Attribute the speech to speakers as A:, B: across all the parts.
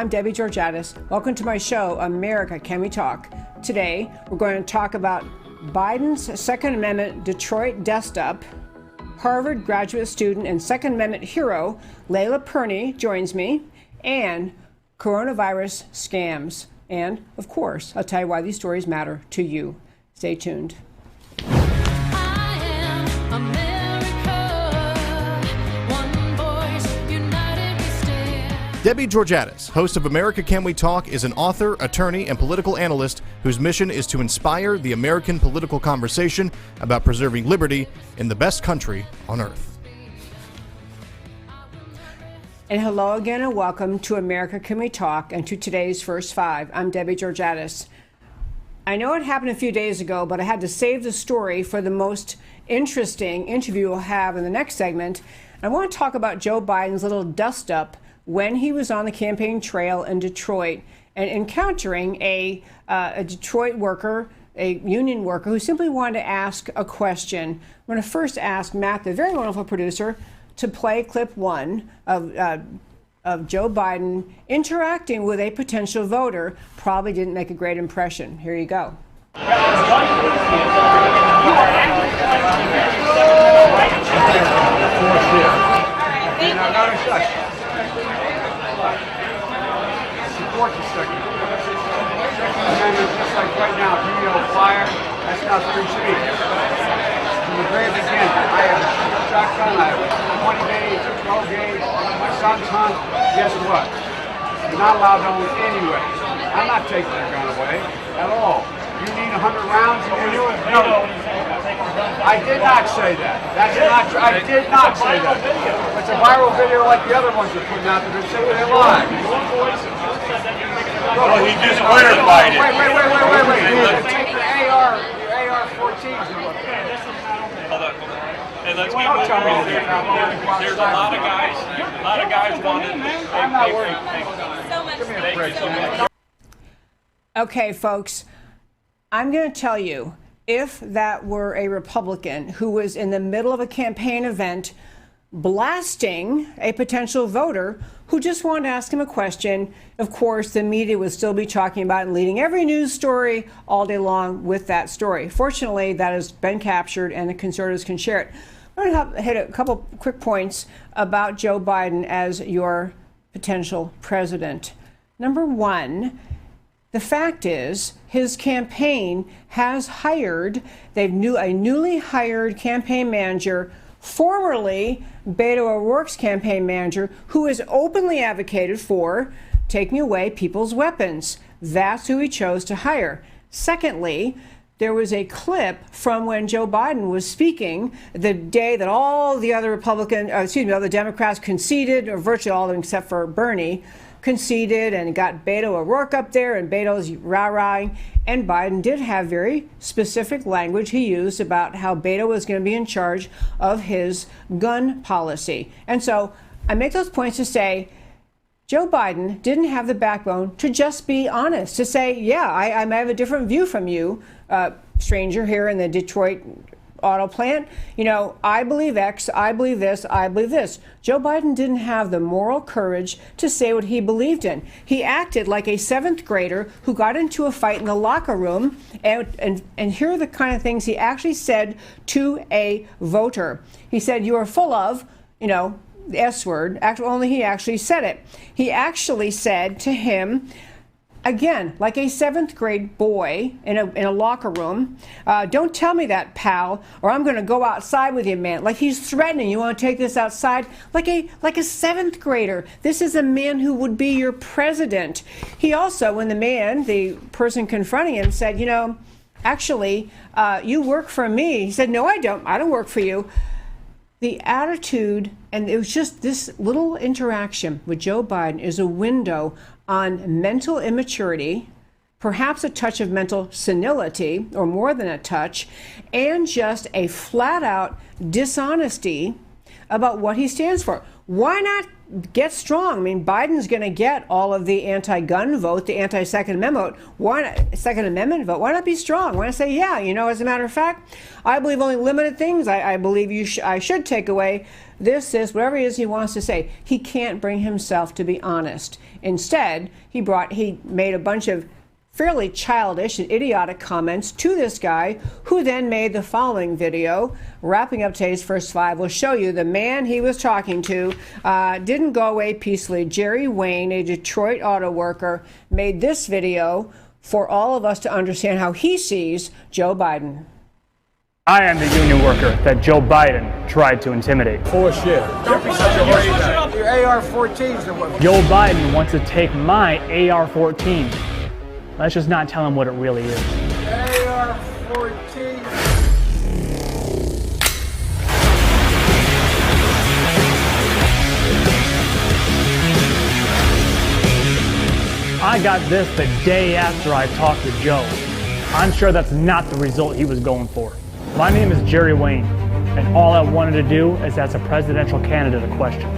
A: I'm Debbie Georgatos. Welcome to my show, America, Can We Talk? Today, we're going to talk about Biden's Second Amendment Detroit Dustup. Harvard graduate student and Second Amendment hero, Leyla Pirnie, joins me, and coronavirus scams. And, of course, I'll tell you why these stories matter to you. Stay tuned.
B: Debbie Georgatos, host of America Can We Talk, is an author, attorney, and political analyst whose mission is to inspire the American political conversation about preserving liberty in the best country on earth.
A: And hello again and welcome to America Can We Talk and to today's First Five. I'm Debbie Georgatos. I know it happened a few days ago, but I had to save the story for the most interesting interview we'll have in the next segment. I want to talk about Joe Biden's little dust-up when he was on the campaign trail in Detroit and encountering a Detroit worker, a union worker, who simply wanted to ask a question. I'm going to first ask Matt, the very wonderful producer, to play clip one of Joe Biden interacting with a potential voter. Probably didn't make a great impression. Here you go.
C: Support the Second Amendment, just like right now, if you yell fire, that's not free speech. From the very beginning, I have a shotgun, I have 20 gauge, 12 gauge, my son's hunt. Guess what? You're not allowed to own it anyway. I'm not taking their gun away at all. You need 100 rounds and you no. I did not say that. That's not true. I did not say that. It's a viral video like the other ones you're putting out there. Say they're lying.
D: Well, he just clarified it.
C: Wait. Take your AR-14s and look.
D: Hold on. Hey, let's keep moving. There's a lot of guys wanting.
C: I'm not worried.
A: Okay, folks, I'm going to tell you, if that were a Republican who was in the middle of a campaign event blasting a potential voter who just wanted to ask him a question, of course, the media would still be talking about and leading every news story all day long with that story. Fortunately, that has been captured and the conservatives can share it. I'm going to hit a couple quick points about Joe Biden as your potential president. Number one, the fact is, his campaign has hired, a newly hired campaign manager, formerly Beto O'Rourke's campaign manager, who has openly advocated for taking away people's weapons. That's who he chose to hire. Secondly, there was a clip from when Joe Biden was speaking the day that all the other all the Democrats conceded, or virtually all of them except for Bernie, conceded and got Beto O'Rourke up there, and Beto's rah-rahing. And Biden did have very specific language he used about how Beto was going to be in charge of his gun policy. And so I make those points to say Joe Biden didn't have the backbone to just be honest, to say, yeah, I may have a different view from you, stranger here in the Detroit auto plant. You know, I believe X, I believe this, I believe this. Joe Biden didn't have the moral courage to say what he believed in. He acted like a seventh grader who got into a fight in the locker room, and here are the kind of things he actually said to a voter. He said, "You are full of," the S word, only he actually said it. He actually said to him, again, like a seventh grade boy in a locker room, "Don't tell me that, pal, or I'm going to go outside with you, man." Like he's threatening, "You want to take this outside?" Like a seventh grader. This is a man who would be your president. He also, when the person confronting him said, "Actually, you work for me." He said, "No, I don't. I don't work for you." The attitude, and it was just this little interaction with Joe Biden, is a window on mental immaturity, perhaps a touch of mental senility, or more than a touch, and just a flat-out dishonesty about what he stands for. Why not get strong. I mean, Biden's going to get all of the anti-gun vote, the anti-Second Amendment vote. Why not be strong? Why not say, yeah, you know, as a matter of fact, I believe only limited things. I believe I should take away this, whatever it is he wants to say. He can't bring himself to be honest. Instead, he made a bunch of fairly childish and idiotic comments to this guy, who then made the following video. Wrapping up today's First Five, we'll show you the man he was talking to didn't go away peacefully. Jerry Wayne, a Detroit auto worker, made this video for all of us to understand how he sees Joe Biden.
E: I am the union worker that Joe Biden tried to intimidate.
C: Bullshit. Don't be such a worried. Your AR-14s are what.
E: Joe Biden wants to take my AR-14. Let's just not tell him what it really is.
C: AR-14.
E: I got this the day after I talked to Joe. I'm sure that's not the result he was going for. My name is Jerry Wayne, and all I wanted to do is ask a presidential candidate a question.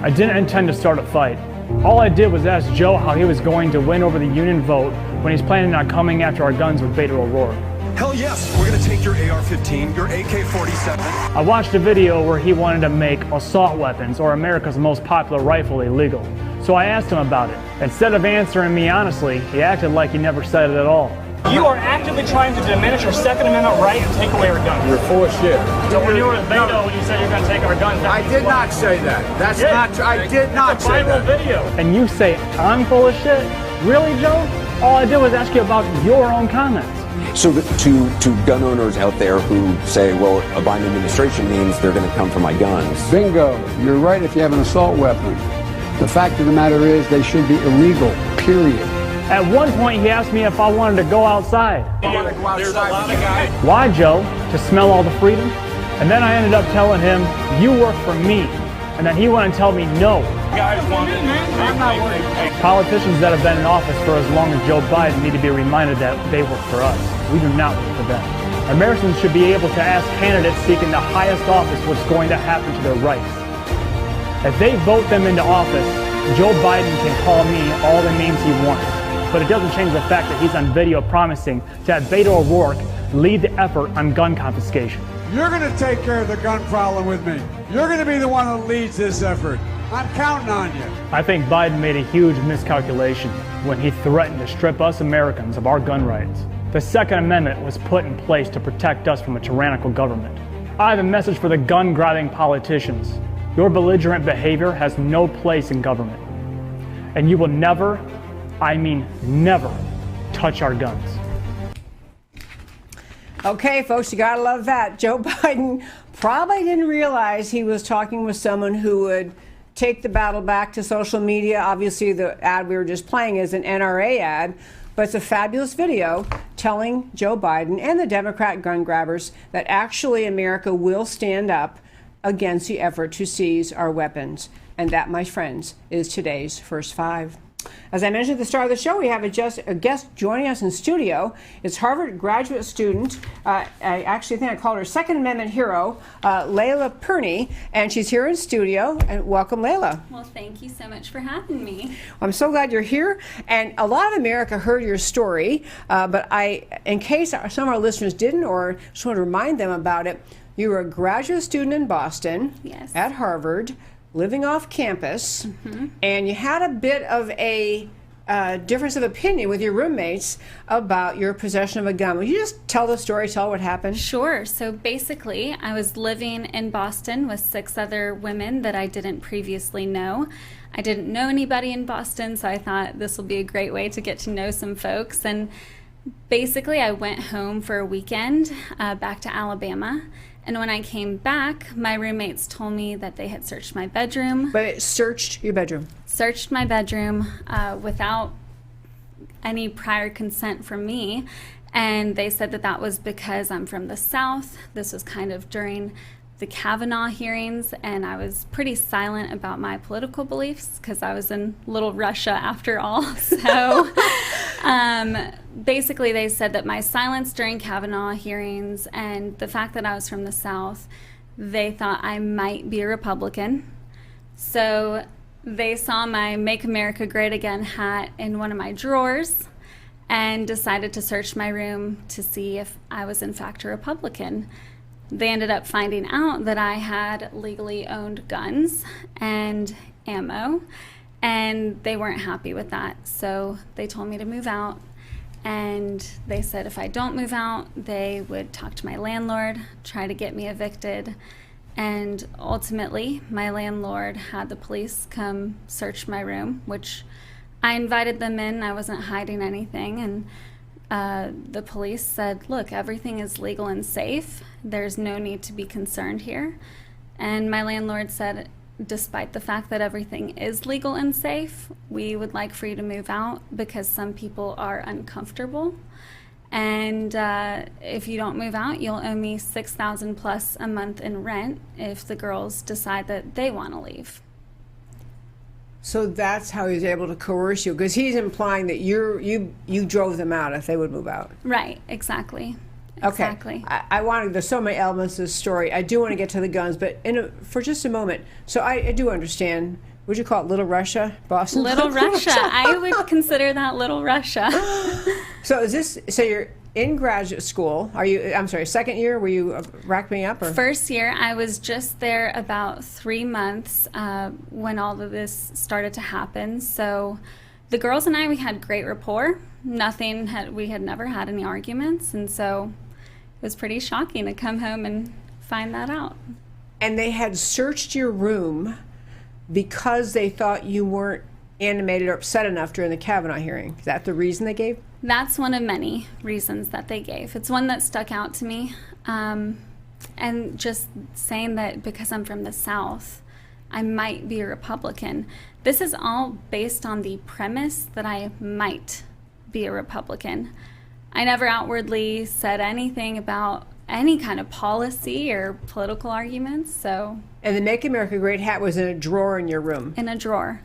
E: I didn't intend to start a fight. All I did was ask Joe how he was going to win over the union vote when he's planning on coming after our guns with Beto O'Rourke.
F: Hell yes, we're gonna take your AR-15, your AK-47.
E: I watched a video where he wanted to make assault weapons, or America's most popular rifle, illegal. So I asked him about it. Instead of answering me honestly, he acted like he never said it at all. You are actively trying to diminish our Second Amendment right and take away our guns.
C: You're full of shit.
E: So when you were with Beto, when you said you're going to take our guns,
C: I did not say that. That's not true. I did not say that.
E: It's a viral video. And you say I'm full of shit? Really, Joe? All I did was ask you about your own comments.
G: So to gun owners out there who say, well, a Biden administration means they're going to come for my guns.
H: Bingo. You're right if you have an assault weapon. The fact of the matter is they should be illegal, period.
E: At one point, he asked me if I wanted to go outside.
D: There's a lot of guys.
E: Why, Joe? To smell all the freedom? And then I ended up telling him, you work for me. And then he went and told me no.
D: Guys want it. I'm not worried.
E: Politicians that have been in office for as long as Joe Biden need to be reminded that they work for us. We do not work for them. Americans should be able to ask candidates seeking the highest office what's going to happen to their rights. If they vote them into office, Joe Biden can call me all the names he wants. But it doesn't change the fact that he's on video promising to have Beto O'Rourke lead the effort on gun confiscation.
C: You're going to take care of the gun problem with me. You're going to be the one that leads this effort. I'm counting on you.
E: I think Biden made a huge miscalculation when he threatened to strip us Americans of our gun rights. The Second Amendment was put in place to protect us from a tyrannical government. I have a message for the gun-grabbing politicians. Your belligerent behavior has no place in government. And you will never, I mean never, touch our guns.
A: Okay, folks, you gotta love that. Joe Biden probably didn't realize he was talking with someone who would take the battle back to social media. Obviously, the ad we were just playing is an NRA ad, but it's a fabulous video telling Joe Biden and the Democrat gun grabbers that actually America will stand up against the effort to seize our weapons. And that, my friends, is today's First Five. As I mentioned at the start of the show, we have a guest joining us in studio. It's Harvard graduate student, I actually think I called her Second Amendment hero, Leyla Pirnie, and she's here in studio. And welcome, Leyla.
I: Well, thank you so much for having me.
A: I'm so glad you're here. And a lot of America heard your story, but in case some of our listeners didn't, or just want to remind them about it, you were a graduate student in Boston,
I: yes,
A: at Harvard, living off campus, and you had a bit of a difference of opinion with your roommates about your possession of a gun. Will you just tell the story, tell what happened?
I: Sure. So basically, I was living in Boston with 6 other women that I didn't previously know. I didn't know anybody in Boston, so I thought this will be a great way to get to know some folks. And basically, I went home for a weekend back to Alabama. And when I came back, my roommates told me that they had searched my bedroom.
A: But it searched your bedroom?
I: Searched my bedroom without any prior consent from me. And they said that that was because I'm from the South. This was kind of during the Kavanaugh hearings, and I was pretty silent about my political beliefs because I was in Little Russia after all. So basically they said that my silence during Kavanaugh hearings and the fact that I was from the South, they thought I might be a Republican. So They saw my Make America Great Again hat in one of my drawers and decided to search my room to see if I was in fact a Republican. They ended up finding out that I had legally owned guns and ammo, and they weren't happy with that. So they told me to move out, and they said if I don't move out, they would talk to my landlord, try to get me evicted. And ultimately, my landlord had the police come search my room, which I invited them in. I wasn't hiding anything. And the police said, look, everything is legal and safe. There's no need to be concerned here. And my landlord said, despite the fact that everything is legal and safe, we would like for you to move out because some people are uncomfortable. And if you don't move out, you'll owe me $6,000 plus a month in rent if the girls decide that they want to leave.
A: So that's how he's able to coerce you, because he's implying that you drove them out if they would move out.
I: Right, exactly.
A: Okay.
I: Exactly.
A: There's so many elements to this story. I do want to get to the guns, but for just a moment. So I do understand. Would you call it Little Russia, Boston?
I: Little Russia. I would consider that Little Russia.
A: So you're in graduate school. I'm sorry, second year? Were you racking me up? Or?
I: First year. I was just there about 3 months when all of this started to happen. So the girls and I, we had great rapport. We had never had any arguments. And so it was pretty shocking to come home and find that out.
A: And they had searched your room because they thought you weren't animated or upset enough during the Kavanaugh hearing. Is that the reason they gave?
I: That's one of many reasons that they gave. It's one that stuck out to me. And just saying that because I'm from the South, I might be a Republican. This is all based on the premise that I might be a Republican. I never outwardly said anything about any kind of policy or political arguments, so.
A: And the Make America Great hat was in a drawer in your room?
I: In a drawer.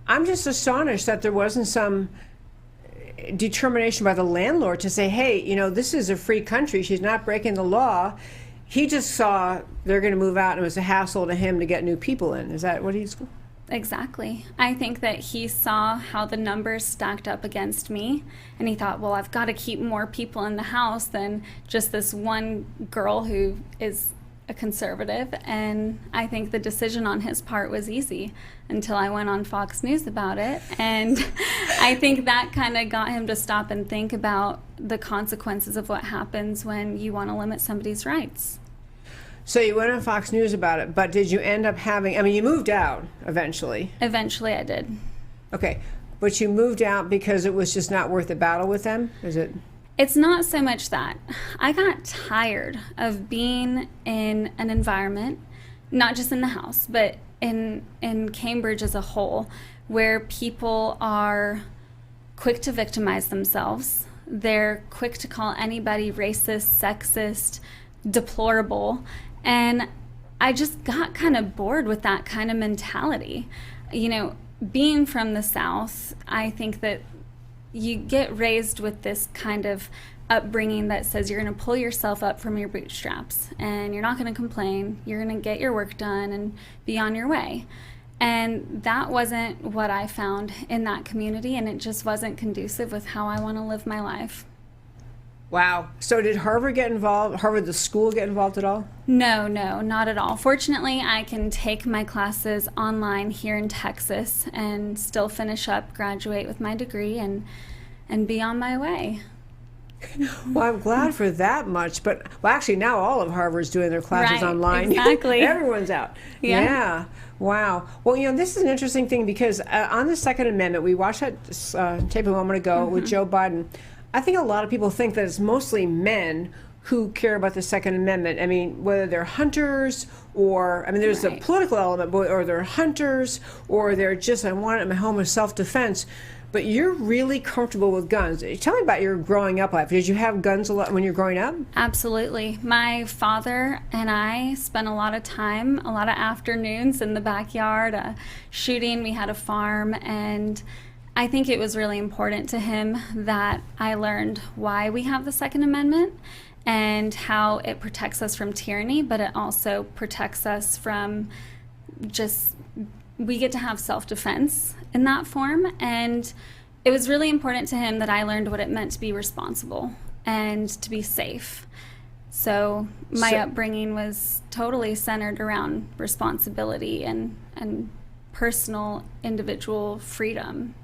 A: I'm just astonished that there wasn't some determination by the landlord to say, hey, this is a free country. She's not breaking the law. He just saw they're going to move out and it was a hassle to him to get new people in. Is that what he's...
I: Exactly. I think that he saw how the numbers stacked up against me, and he thought, well, I've got to keep more people in the house than just this one girl who is a conservative. And I think the decision on his part was easy until I went on Fox News about it. And I think that kind of got him to stop and think about the consequences of what happens when you want to limit somebody's rights.
A: So you went on Fox News about it, but did you end up you moved out eventually?
I: Eventually I did.
A: Okay, but you moved out because it was just not worth the battle with them? Is it?
I: It's not so much that. I got tired of being in an environment, not just in the house, but in Cambridge as a whole, where people are quick to victimize themselves. They're quick to call anybody racist, sexist, deplorable. And I just got kind of bored with that kind of mentality. Being from the South, I think that you get raised with this kind of upbringing that says you're going to pull yourself up from your bootstraps and you're not going to complain. You're going to get your work done and be on your way. And that wasn't what I found in that community, and it just wasn't conducive with how I want to live my life.
A: Wow. So did Harvard get involved? Harvard, the school, get involved at all?
I: No, not at all. Fortunately, I can take my classes online here in Texas and still finish up, graduate with my degree, and be on my way.
A: Well, I'm glad for that much. But, actually, now all of Harvard's doing their classes online.
I: Exactly.
A: Everyone's out. Yeah. Wow. Well, this is an interesting thing because on the Second Amendment, we watched that tape a moment ago with Joe Biden. I think a lot of people think that it's mostly men who care about the Second Amendment. I mean, whether they're hunters or, there's a political element, or they're hunters or they're just, I want it in my home as self-defense. But you're really comfortable with guns. Tell me about your growing up life. Did you have guns a lot when you were growing up?
I: Absolutely. My father and I spent a lot of time, a lot of afternoons in the backyard shooting. We had a farm, and I think it was really important to him that I learned why we have the Second Amendment and how it protects us from tyranny, but it also protects us from just we get to have self-defense in that form, and it was really important to him that I learned what it meant to be responsible and to be safe. So my upbringing was totally centered around responsibility and personal individual freedom.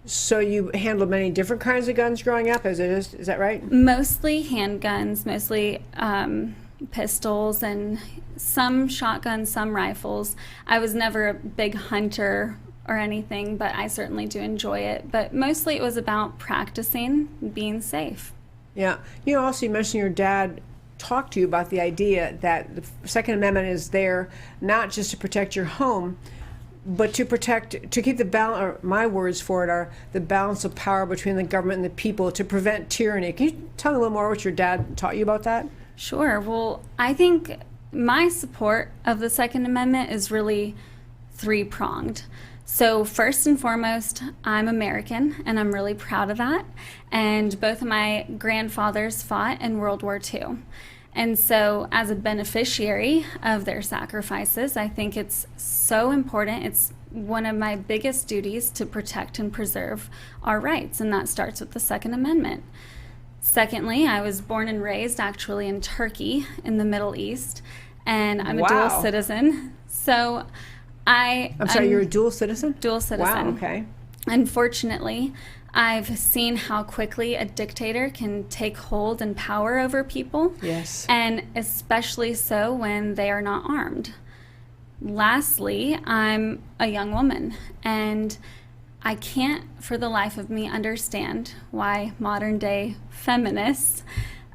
A: So you handled many different kinds of guns growing up, is that right?
I: Mostly handguns, mostly pistols, and some shotguns, some rifles. I was never a big hunter or anything, but I certainly do enjoy it. But mostly it was about practicing being safe.
A: Yeah. Also you mentioned your dad talked to you about the idea that the Second Amendment is there not just to protect your home, but to keep the balance, or my words for it are the balance of power between the government and the people, to prevent tyranny. Can you tell me a little more what your dad taught you about that?
I: Sure. Well, I think my support of the Second Amendment is really three-pronged. So first and foremost, I'm American, and I'm really proud of that. And both of my grandfathers fought in World War II. And so as a beneficiary of their sacrifices, I think it's so important. It's one of my biggest duties to protect and preserve our rights, and that starts with the Second Amendment. Secondly, I was born and raised actually in Turkey in the Middle East, and I'm a dual citizen. So I'm sorry,
A: you're a dual citizen?
I: Dual citizen.
A: Wow, okay.
I: Unfortunately, I've seen how quickly a dictator can take hold and power over people.
A: Yes.
I: And especially so when they are not armed. Lastly, I'm a young woman, and I can't for the life of me understand why modern day feminists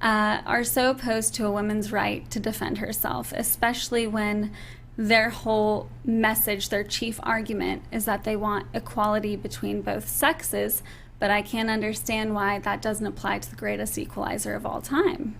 I: are so opposed to a woman's right to defend herself, especially when their whole message, their chief argument, is that they want equality between both sexes, but I can't understand why that doesn't apply to the greatest equalizer of all time.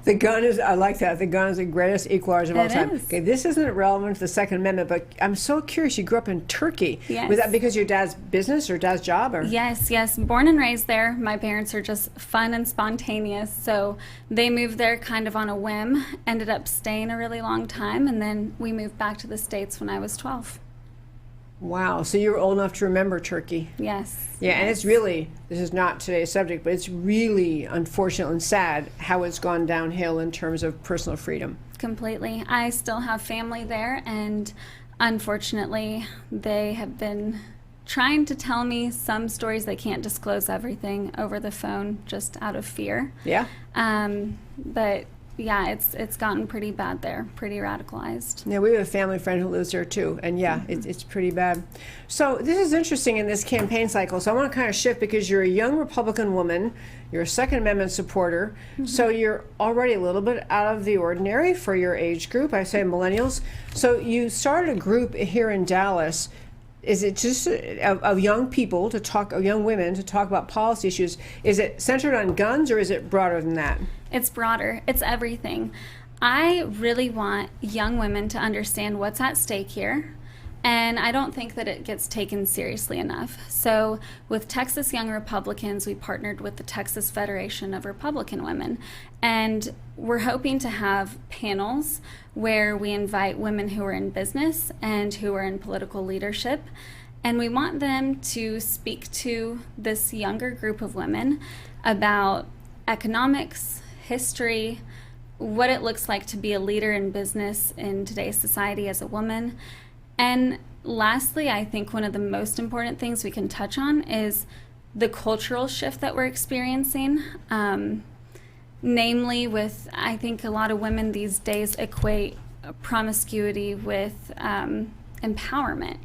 A: The gun is, I like that, the gun is the greatest equalizer of all time.
I: Is.
A: Okay, this isn't relevant to the Second Amendment, but I'm so curious, you grew up in Turkey.
I: Yes.
A: Was that because of your dad's business or dad's job? Or?
I: Yes. Born and raised there. My parents are just fun and spontaneous, so they moved there kind of on a whim, ended up staying a really long time, and then we moved back to the States when I was 12.
A: Wow, so you were old enough to remember Turkey.
I: Yes.
A: Yeah,
I: yes.
A: and it's really, this is not today's subject, but it's really unfortunate and sad how it's gone downhill in terms of personal freedom.
I: Completely. I still have family there, and unfortunately, they have been trying to tell me some stories. They can't disclose everything over the phone just out of fear.
A: Yeah.
I: But yeah, it's gotten pretty bad there, pretty radicalized.
A: Yeah, we have a family friend who lives there too, and yeah, it's pretty bad. So this is interesting in this campaign cycle. So I want to kind of shift, because you're a young Republican woman, you're a Second Amendment supporter, so you're already a little bit out of the ordinary for your age group. I say millennials. So you started a group here in Dallas. Is it just of young people to talk, of young women to talk about policy issues? Is it centered on guns, or is it broader than that?
I: It's broader. It's everything. I really want young women to understand what's at stake here, and I don't think that it gets taken seriously enough. So with Texas Young Republicans, we partnered with the Texas Federation of Republican Women, and we're hoping to have panels where we invite women who are in business and who are in political leadership, and we want them to speak to this younger group of women about economics, history, what it looks like to be a leader in business in today's society as a woman. And lastly, I think one of the most important things we can touch on is the cultural shift that we're experiencing. Namely with, I think a lot of women these days equate promiscuity with empowerment.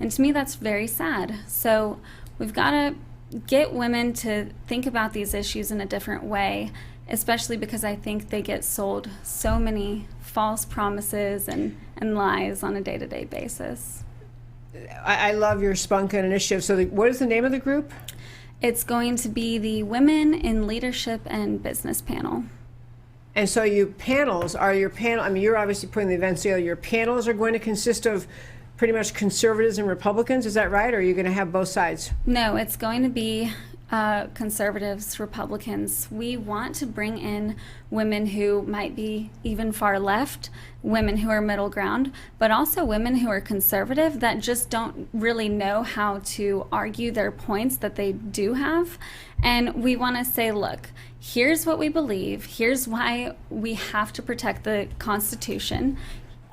I: And to me, that's very sad. So we've got to get women to think about these issues in a different way, especially because I think they get sold so many false promises and lies on a day-to-day basis.
A: I love your Spunkin initiative. So what is the name of the group?
I: It's going to be the Women in Leadership and Business panel.
A: And so your panels, I mean, you're obviously putting the events together. Your panels are going to consist of pretty much conservatives and Republicans, is that right? Or are you going to have both sides?
I: No, it's going to be conservatives, Republicans, we want to bring in women who might be even far left, women who are middle ground, but also women who are conservative that just don't really know how to argue their points that they do have. And we want to say, look, here's what we believe. Here's why we have to protect the Constitution.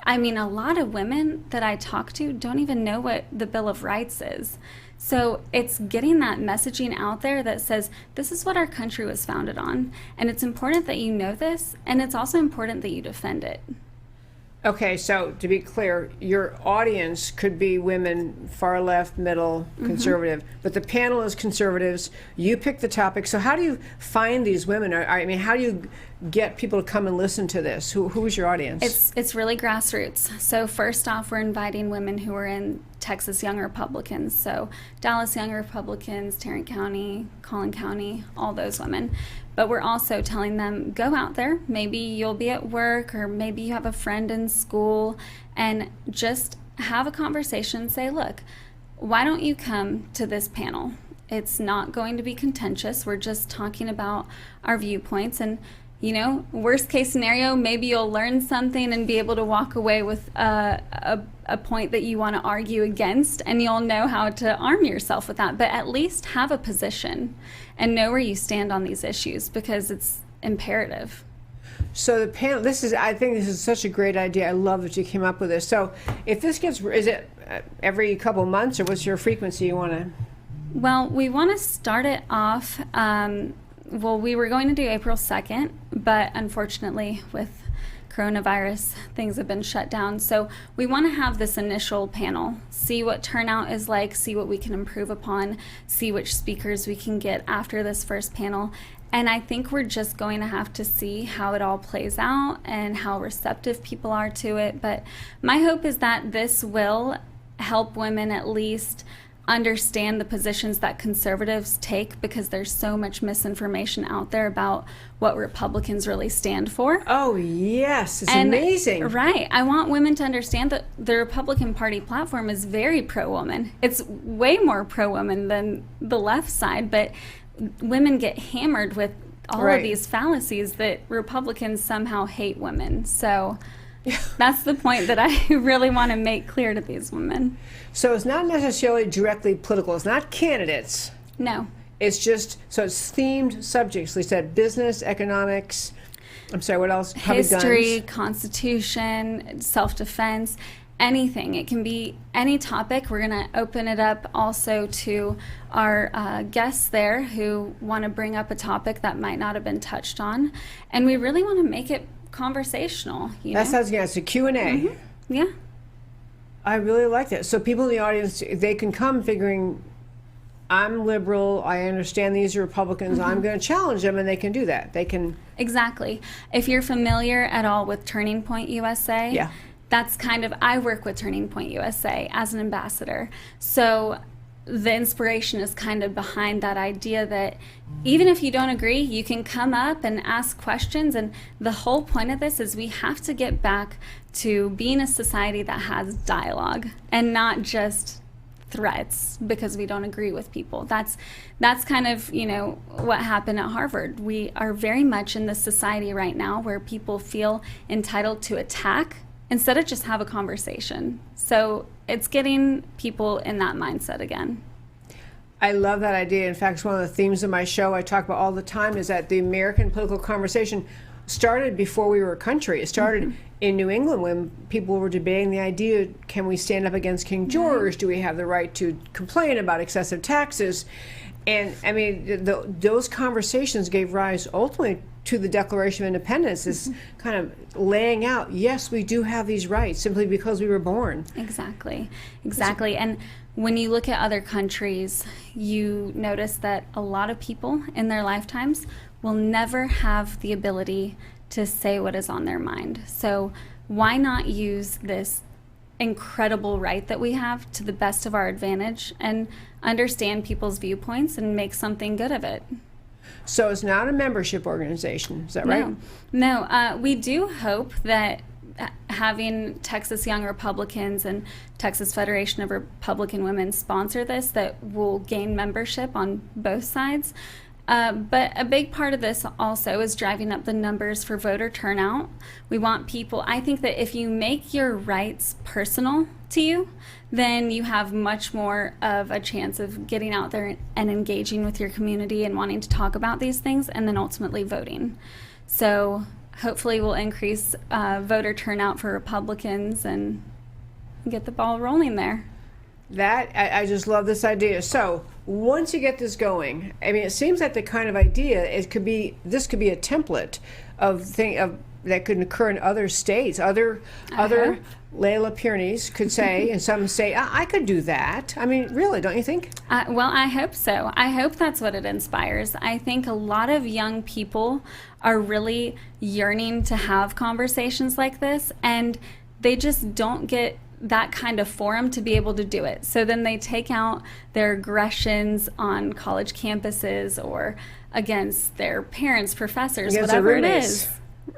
I: I mean, a lot of women that I talk to don't even know what the Bill of Rights is. So it's getting that messaging out there that says, this is what our country was founded on. And it's important that you know this, and it's also important that you defend it.
A: Okay, so to be clear, your audience could be women, far left, middle, conservative, but the panel is conservatives. You pick the topic. So how do you find these women? I mean, how do you get people to come and listen to this? Who is your audience?
I: It's really grassroots. So first off, we're inviting women who are in Texas Young Republicans. So Dallas Young Republicans, Tarrant County, Collin County, all those women. But we're also telling them, go out there. Maybe you'll be at work, or maybe you have a friend in school, and just have a conversation. Say, look, why don't you come to this panel? It's not going to be contentious. We're just talking about our viewpoints. And, you know, worst case scenario, maybe you'll learn something and be able to walk away with a point that you want to argue against, and you'll know how to arm yourself with that. But at least have a position and know where you stand on these issues, because it's imperative.
A: So the panel, I think this is such a great idea. I love that you came up with this. So if this is it every couple months, or what's your frequency you want to?
I: Well, we want to start it off, well, we were going to do April 2nd, but unfortunately with coronavirus, things have been shut down. So we want to have this initial panel, see what turnout is like, see what we can improve upon, see which speakers we can get after this first panel. And I think we're just going to have to see how it all plays out and how receptive people are to it. But my hope is that this will help women at least understand the positions that conservatives take, because there's so much misinformation out there about what Republicans really stand for.
A: Oh, yes. It's amazing.
I: Right. I want women to understand that the Republican Party platform is very pro-woman. It's way more pro-woman than the left side, but women get hammered with all of these fallacies that Republicans somehow hate women. So that's the point that I really want to make clear to these women.
A: So it's not necessarily directly political. It's not candidates.
I: No.
A: It's just, so it's themed subjects. They said business, economics, I'm sorry, what else?
I: History, Constitution, self-defense, anything. It can be any topic. We're going to open it up also to our guests there who want to bring up a topic that might not have been touched on. And we really want to make it conversational.
A: That sounds good. It's a Q&A.
I: Mm-hmm. Yeah.
A: I really like that. So people in the audience, they can come figuring, I'm liberal, I understand these are Republicans, I'm going to challenge them, and they can do that. They can...
I: Exactly. If you're familiar at all with Turning Point USA, that's kind of, I work with Turning Point USA as an ambassador. So the inspiration is kind of behind that idea that even if you don't agree, you can come up and ask questions. And the whole point of this is we have to get back to being a society that has dialogue and not just threats because we don't agree with people. That's kind of, you know, what happened at Harvard. We are very much in this society right now where people feel entitled to attack instead of just have a conversation. So it's getting people in that mindset again.
A: I love that idea. In fact, it's one of the themes of my show I talk about all the time, is that the American political conversation started before we were a country. It started in New England when people were debating the idea, can we stand up against King George? Do we have the right to complain about excessive taxes? And I mean, those conversations gave rise ultimately to the Declaration of Independence, this kind of laying out, yes, we do have these rights simply because we were born.
I: Exactly. And when you look at other countries, you notice that a lot of people in their lifetimes will never have the ability to say what is on their mind. So why not use this incredible right that we have to the best of our advantage and understand people's viewpoints and make something good of it?
A: So it's not a membership organization, is that right?
I: No. We do hope that having Texas Young Republicans and Texas Federation of Republican Women sponsor this, that will gain membership on both sides. But a big part of this also is driving up the numbers for voter turnout. We want people, I think that if you make your rights personal to you, then you have much more of a chance of getting out there and engaging with your community and wanting to talk about these things, and then ultimately voting. So hopefully we'll increase voter turnout for Republicans and get the ball rolling there.
A: I just love this idea. So once you get this going, I mean, it seems like the kind of idea this could be a template of that could occur in other states. Other Leyla Pirnies could say, and some say, I could do that. I mean, really, don't you think?
I: Well, I hope so. I hope that's what it inspires. I think a lot of young people are really yearning to have conversations like this, and they just don't get that kind of forum to be able to do it. So then they take out their aggressions on college campuses or against their parents, professors,
A: against
I: whatever it is.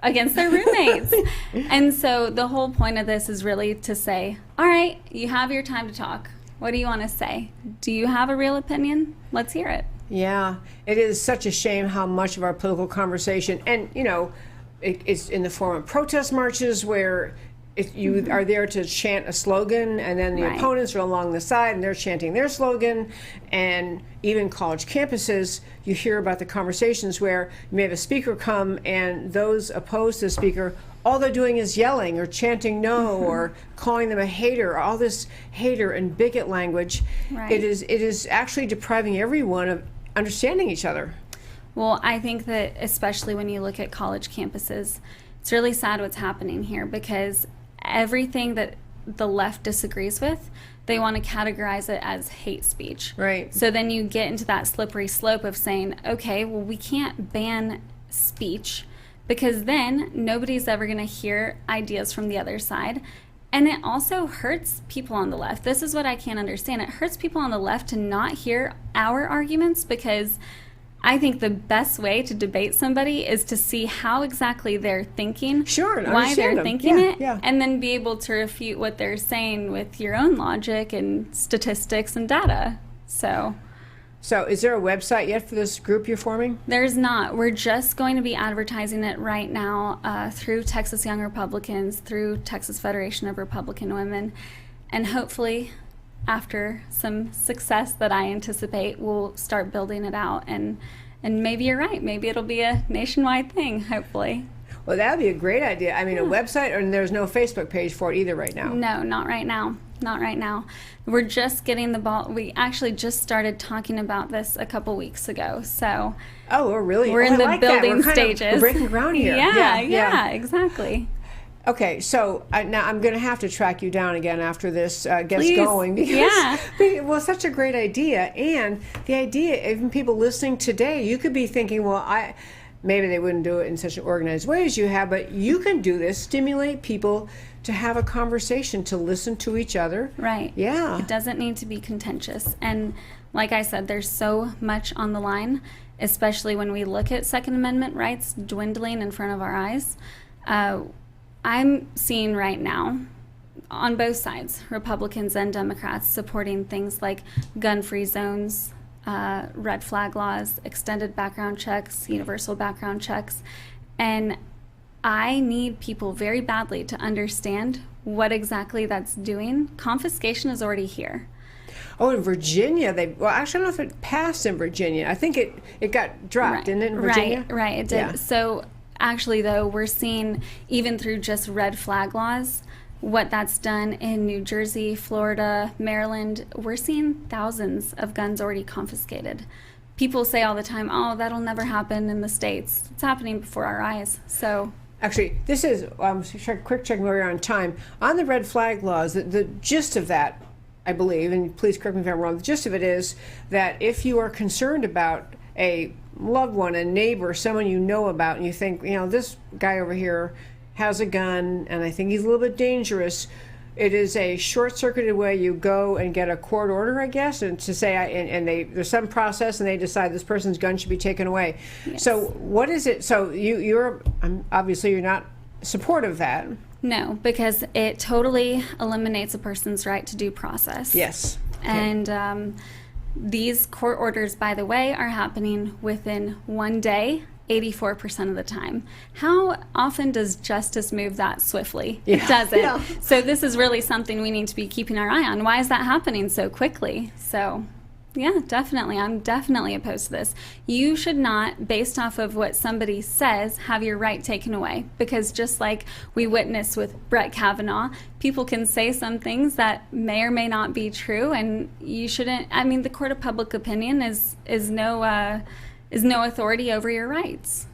I: Against their roommates. And so the whole point of this is really to say, all right, you have your time to talk. What do you want to say? Do you have a real opinion? Let's hear it.
A: Yeah, it is such a shame how much of our political conversation, and it's in the form of protest marches where if you are there to chant a slogan, and then the opponents are along the side and they're chanting their slogan, and even college campuses, you hear about the conversations where you may have a speaker come and those opposed to the speaker, all they're doing is yelling or chanting no or calling them a hater, all this hater and bigot language.
I: Right.
A: It is actually depriving everyone of understanding each other.
I: Well, I think that especially when you look at college campuses, it's really sad what's happening here, because everything that the left disagrees with, they want to categorize it as hate speech.
A: Right.
I: So then you get into that slippery slope of saying, okay, well, we can't ban speech, because then nobody's ever going to hear ideas from the other side. And it also hurts people on the left. This is what I can't understand. It hurts people on the left to not hear our arguments, because I think the best way to debate somebody is to see how exactly they're thinking, why they're thinking it, and then be able to refute what they're saying with your own logic and statistics and data. So
A: is there a website yet for this group you're forming?
I: There's not. We're just going to be advertising it right now through Texas Young Republicans, through Texas Federation of Republican Women, and hopefully after some success that I anticipate, we'll start building it out, and maybe you're right. Maybe it'll be a nationwide thing, hopefully.
A: Well, that would be a great idea. I mean, a website, and there's no Facebook page for it either right now.
I: No, not right now. Not right now. We're just getting the ball. We actually just started talking about this a couple weeks ago. So we're in the building stages.
A: We're breaking ground here.
I: Yeah, exactly.
A: Okay, so now I'm going to have to track you down again after this gets going, because well, such a great idea, and the idea, even people listening today, you could be thinking, well, maybe they wouldn't do it in such an organized way as you have, but you can do this, stimulate people to have a conversation, to listen to each other.
I: Right.
A: Yeah.
I: It doesn't need to be contentious, and like I said, there's so much on the line, especially when we look at Second Amendment rights dwindling in front of our eyes. I'm seeing right now, on both sides, Republicans and Democrats, supporting things like gun-free zones, red flag laws, extended background checks, universal background checks. And I need people very badly to understand what exactly that's doing. Confiscation is already here.
A: Oh, in Virginia, actually, I don't know if it passed in Virginia. I think it got dropped, didn't it, in Virginia?
I: Right, it did.
A: Yeah.
I: So actually, though, we're seeing, even through just red flag laws, what that's done in New Jersey, Florida, Maryland. We're seeing thousands of guns already confiscated. People say all the time, oh, that'll never happen in the States. It's happening before our eyes. So
A: actually, this is, quick check where we're on time. On the red flag laws, the gist of that, I believe, and please correct me if I'm wrong, the gist of it is that if you are concerned about a loved one, a neighbor, someone you know about, and you think, this guy over here has a gun and I think he's a little bit dangerous, it is a short-circuited way. You go and get a court order, I guess, and to say, there's some process, and they decide this person's gun should be taken away. Yes. So what is it? So you're obviously you're not support of that.
I: No, because it totally eliminates a person's right to due process.
A: Yes. Okay.
I: And these court orders, by the way, are happening within 1 day, 84% of the time. How often does justice move that swiftly?
A: Yeah.
I: It doesn't.
A: Yeah.
I: So this is really something we need to be keeping our eye on. Why is that happening so quickly? So yeah, definitely. I'm definitely opposed to this. You should not, based off of what somebody says, have your right taken away. Because just like we witnessed with Brett Kavanaugh, people can say some things that may or may not be true, and you shouldn't. I mean, the court of public opinion is no authority over your rights.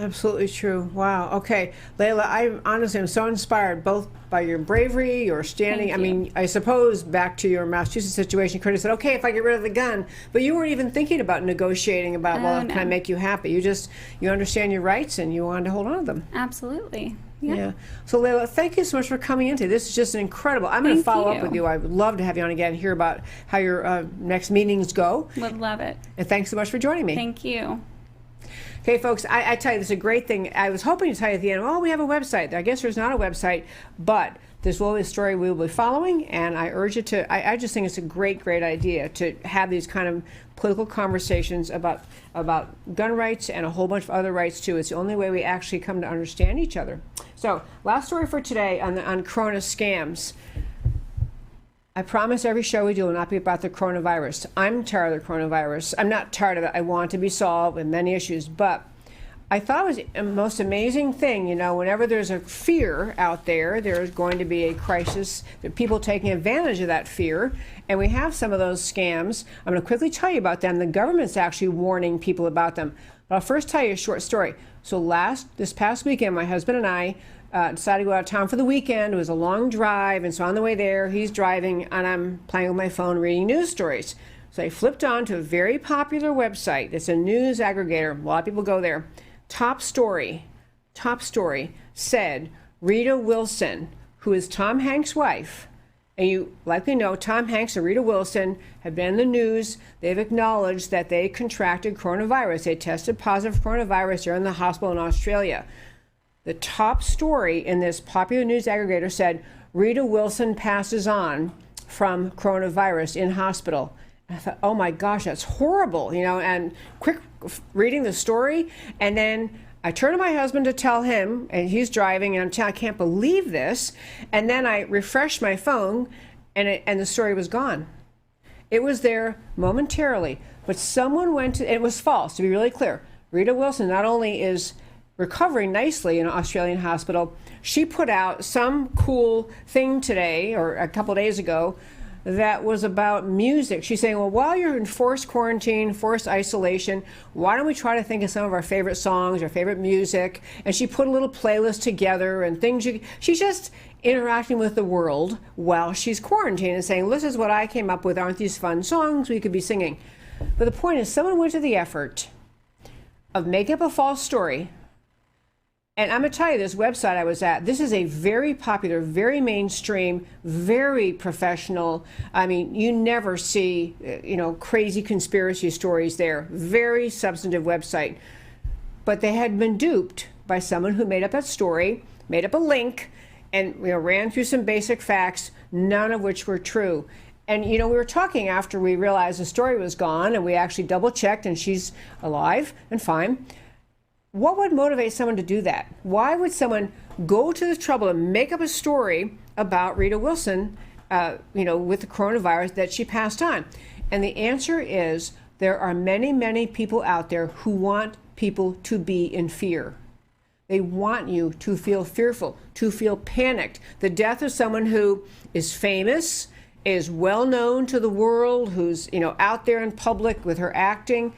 A: Absolutely true. Wow. Okay, Leyla, I honestly am so inspired both by your bravery, your standing.
I: Thank
A: I
I: you.
A: mean, I suppose back to your Massachusetts situation, you could have said, okay, if I get rid of the gun, but you weren't even thinking about negotiating about, well,
I: no.
A: can I make you happy? You understand your rights and you wanted to hold on to them.
I: Absolutely. Yeah.
A: So Leyla, thank you so much for coming in today. This is just incredible. I'm going to
I: Thank
A: follow up
I: you.
A: with you. I would love to have you on again and hear about how your next meetings go.
I: Would love it.
A: And thanks so much for joining me.
I: Thank you.
A: Okay, folks, I tell you, this is a great thing. I was hoping to tell you at the end, oh, we have a website. I guess there's not a website, but this will be a story we will be following, and I urge you to, I just think it's a great, great idea to have these kind of political conversations about gun rights and a whole bunch of other rights, too. It's the only way we actually come to understand each other. So, last story for today on Corona scams. I promise every show we do will not be about the coronavirus. I'm tired of the coronavirus. I'm not tired of it. I want it to be solved with many issues. But I thought it was the most amazing thing, whenever there's a fear out there, there's going to be a crisis. There are people taking advantage of that fear. And we have some of those scams. I'm going to quickly tell you about them. The government's actually warning people about them. But I'll first tell you a short story. So this past weekend, my husband and I decided to go out of town for the weekend. It was a long drive, and so on the way there, he's driving, and I'm playing with my phone reading news stories. So I flipped on to a very popular website. It's a news aggregator. A lot of people go there. Top story said Rita Wilson, who is Tom Hanks' wife, and you likely know Tom Hanks and Rita Wilson have been in the news. They've acknowledged that they contracted coronavirus. They tested positive for coronavirus. They're in the hospital in Australia. The top story in this popular news aggregator said, Rita Wilson passes on from coronavirus in hospital. And I thought, oh my gosh, that's horrible, and quick reading the story. And then I turned to my husband to tell him, and he's driving, and I'm telling, I can't believe this. And then I refreshed my phone, and the story was gone. It was there momentarily, but someone went to, it was false, to be really clear. Rita Wilson not only is recovering nicely in an Australian hospital, she put out some cool thing today, or a couple days ago, that was about music. She's saying, well, while you're in forced quarantine, forced isolation, why don't we try to think of some of our favorite songs, our favorite music? And she put a little playlist together and things. She's just interacting with the world while she's quarantined and saying, this is what I came up with. Aren't these fun songs we could be singing? But the point is, someone went to the effort of making up a false story. And I'm going to tell you, this website I was at, this is a very popular, very mainstream, very professional. I mean, you never see, crazy conspiracy stories there. Very substantive website. But they had been duped by someone who made up that story, made up a link, and ran through some basic facts, none of which were true. And, we were talking after we realized the story was gone, and we actually double-checked, and she's alive and fine. What would motivate someone to do that? Why would someone go to the trouble to make up a story about Rita Wilson, with the coronavirus that she passed on? And the answer is there are many, many people out there who want people to be in fear. They want you to feel fearful, to feel panicked. The death of someone who is famous, is well known to the world, who's, out there in public with her acting.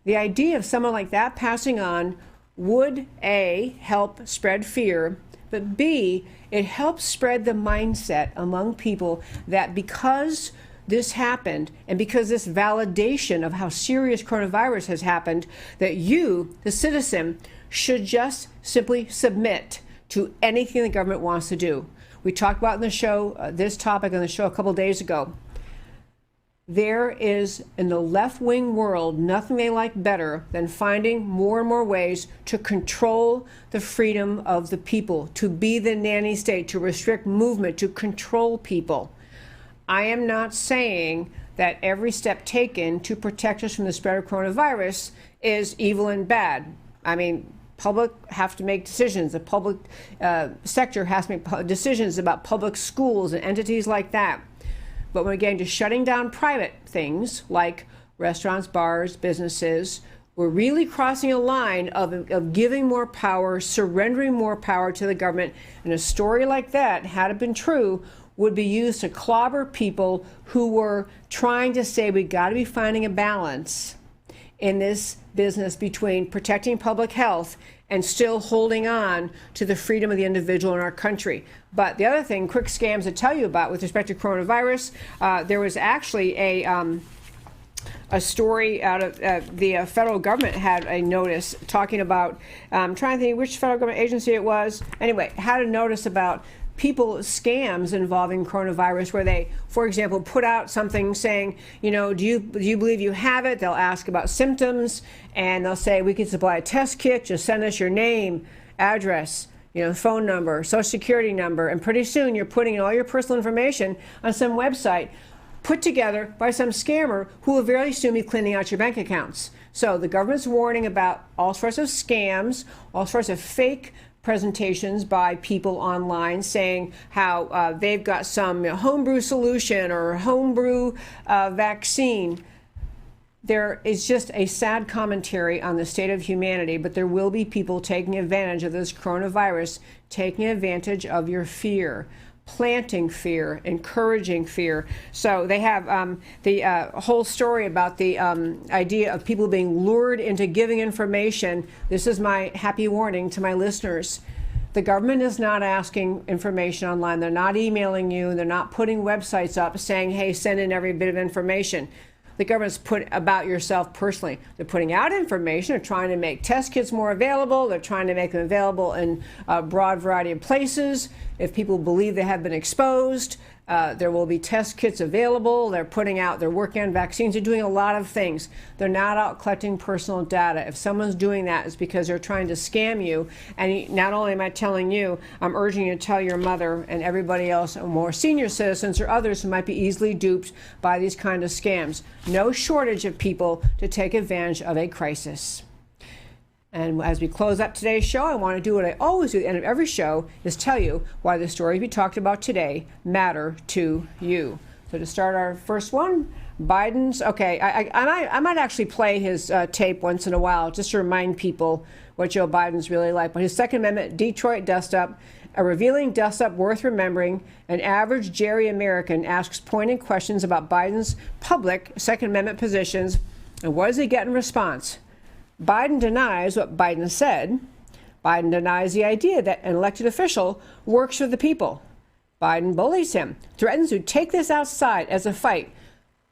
A: The idea of someone like that passing on would, A, help spread fear, but B, it helps spread the mindset among people that because this happened and because this validation of how serious coronavirus has happened, that you, the citizen, should just simply submit to anything the government wants to do. We talked about in the show, this topic on the show a couple days ago. There is, in the left-wing world, nothing they like better than finding more and more ways to control the freedom of the people, to be the nanny state, to restrict movement, to control people. I am not saying that every step taken to protect us from the spread of coronavirus is evil and bad. I mean, public have to make decisions. The public sector has to make decisions about public schools and entities like that. But when we're getting to shutting down private things like restaurants, bars, businesses, we're really crossing a line of giving more power, surrendering more power to the government. And a story like that, had it been true, would be used to clobber people who were trying to say we got to be finding a balance in this business between protecting public health and still holding on to the freedom of the individual in our country. But the other thing, quick scams to tell you about with respect to coronavirus, there was actually a story out of the federal government had a notice talking about, I'm trying to think which federal government agency it was. Anyway, had a notice about people scams involving coronavirus where they, for example, put out something saying, you know, do you believe you have it? They'll ask about symptoms and they'll say, we can supply a test kit, just send us your name, address, you know, phone number, social security number, and pretty soon you're putting in all your personal information on some website put together by some scammer who will very soon be cleaning out your bank accounts. So the government's warning about all sorts of scams, all sorts of fake presentations by people online saying how they've got some homebrew solution or homebrew vaccine. There is just a sad commentary on the state of humanity, but there will be people taking advantage of this coronavirus, taking advantage of your fear, planting fear, encouraging fear. So they have the whole story about the idea of people being lured into giving information. This is my happy warning to my listeners. The government is not asking information online. They're not emailing you. They're not putting websites up saying, hey, send in every bit of information. The government's put about yourself personally. They're putting out information. They're trying to make test kits more available. They're trying to make them available in a broad variety of places. If people believe they have been exposed, there will be test kits available. They're working on vaccines. They're doing a lot of things. They're not out collecting personal data. If someone's doing that, it's because they're trying to scam you. And not only am I telling you, I'm urging you to tell your mother and everybody else, more senior citizens or others who might be easily duped by these kind of scams. No shortage of people to take advantage of a crisis. And as we close up today's show, I want to do what I always do at the end of every show, is tell you why the stories we talked about today matter to you. So to start our first one, Biden's, okay, I might actually play his tape once in a while just to remind people what Joe Biden's really like. But his Second Amendment, Detroit Dustup, a revealing dust-up worth remembering. An average Jerry American asks pointed questions about Biden's public Second Amendment positions. And what does he get in response? Biden denies what Biden said. Biden denies the idea that an elected official works for the people. Biden bullies him, threatens to take this outside as a fight,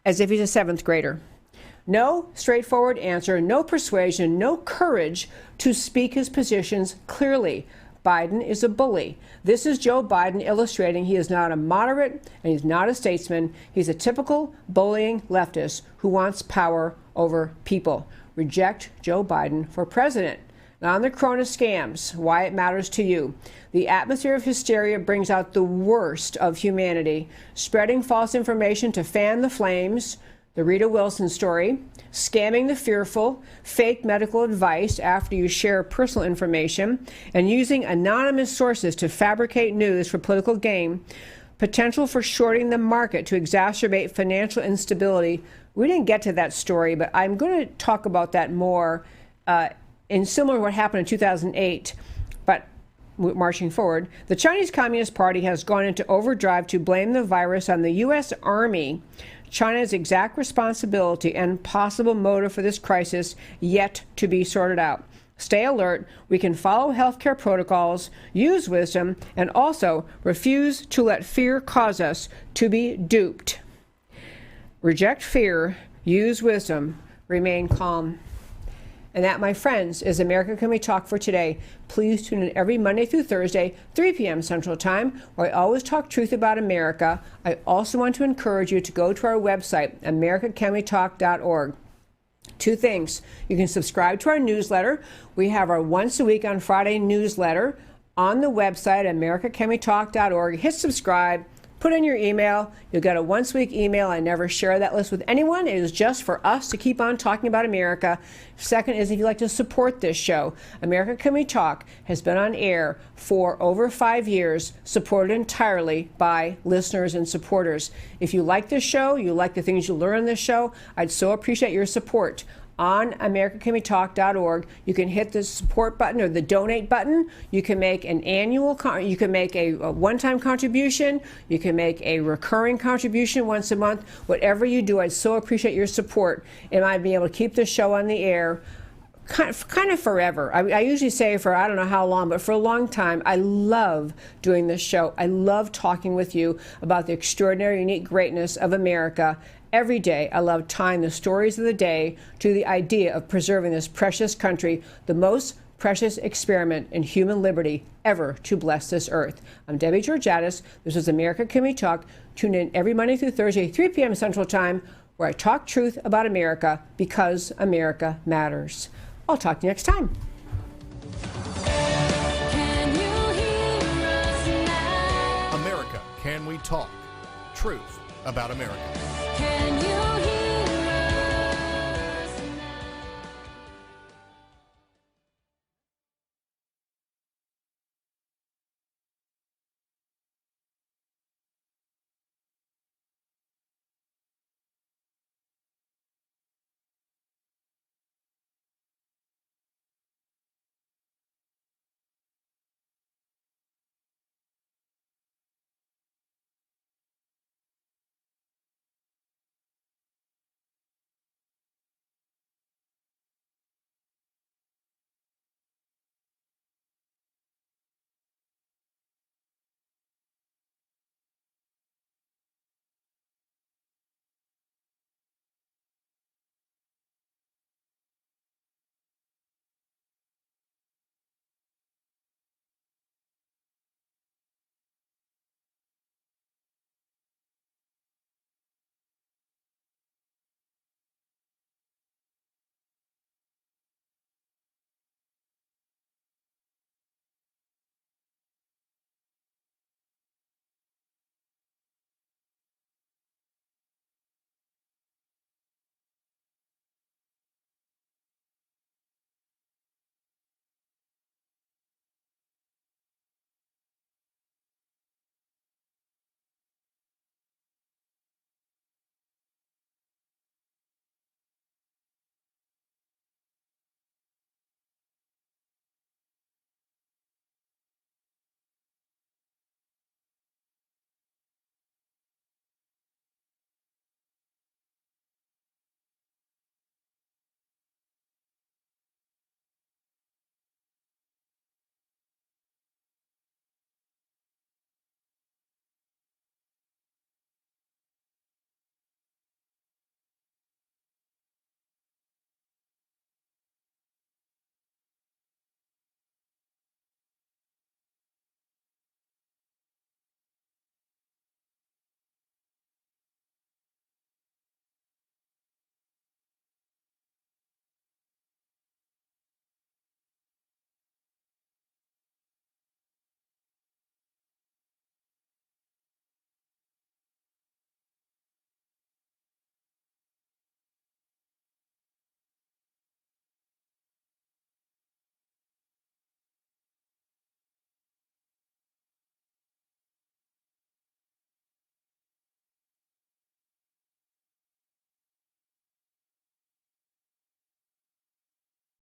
A: as if he's a seventh grader. No straightforward answer, no persuasion, no courage to speak his positions clearly. Biden is a bully. This is Joe Biden illustrating he is not a moderate and he's not a statesman. He's a typical bullying leftist who wants power over people. Reject Joe Biden for president. Now on the corona scams, why it matters to you. The atmosphere of hysteria brings out the worst of humanity. Spreading false information to fan the flames, the Rita Wilson story, scamming the fearful, fake medical advice after you share personal information, and using anonymous sources to fabricate news for political gain, potential for shorting the market to exacerbate financial instability. We didn't get to that story, but I'm going to talk about that more in similar to what happened in 2008. But marching forward, the Chinese Communist Party has gone into overdrive to blame the virus on the U.S. Army. China's exact responsibility and possible motive for this crisis yet to be sorted out. Stay alert. We can follow healthcare protocols, use wisdom, and also refuse to let fear cause us to be duped. Reject fear, use wisdom, remain calm. And that, my friends, is America Can We Talk for today. Please tune in every Monday through Thursday, 3 p.m. Central Time, where I always talk truth about America. I also want to encourage you to go to our website, americacanwetalk.org. Two things. You can subscribe to our newsletter. We have our once a week on Friday newsletter on the website, americacanwetalk.org. Hit subscribe. Put in your email. You'll get a once a week email. I never share that list with anyone. It is just for us to keep on talking about America. Second is, if you'd like to support this show, America Can We Talk has been on air for over 5 years, supported entirely by listeners and supporters. If you like this show, you like the things you learn on this show, I'd so appreciate your support. On americacanwetalk.org, you can hit the support button or the donate button. You can make an annual, you can make a one-time contribution. You can make a recurring contribution once a month. Whatever you do, I'd so appreciate your support. And I'd be able to keep this show on the air kind of forever. I usually say for I don't know how long, but for a long time. I love doing this show. I love talking with you about the extraordinary, unique greatness of America. Every day, I love tying the stories of the day to the idea of preserving this precious country, the most precious experiment in human liberty ever to bless this earth. I'm Debbie Georgatos. This is America Can We Talk. Tune in every Monday through Thursday, 3 p.m. Central Time, where I talk truth about America because America matters. I'll talk to you next time.
B: America Can We Talk? Truth about America.
J: Can you hear?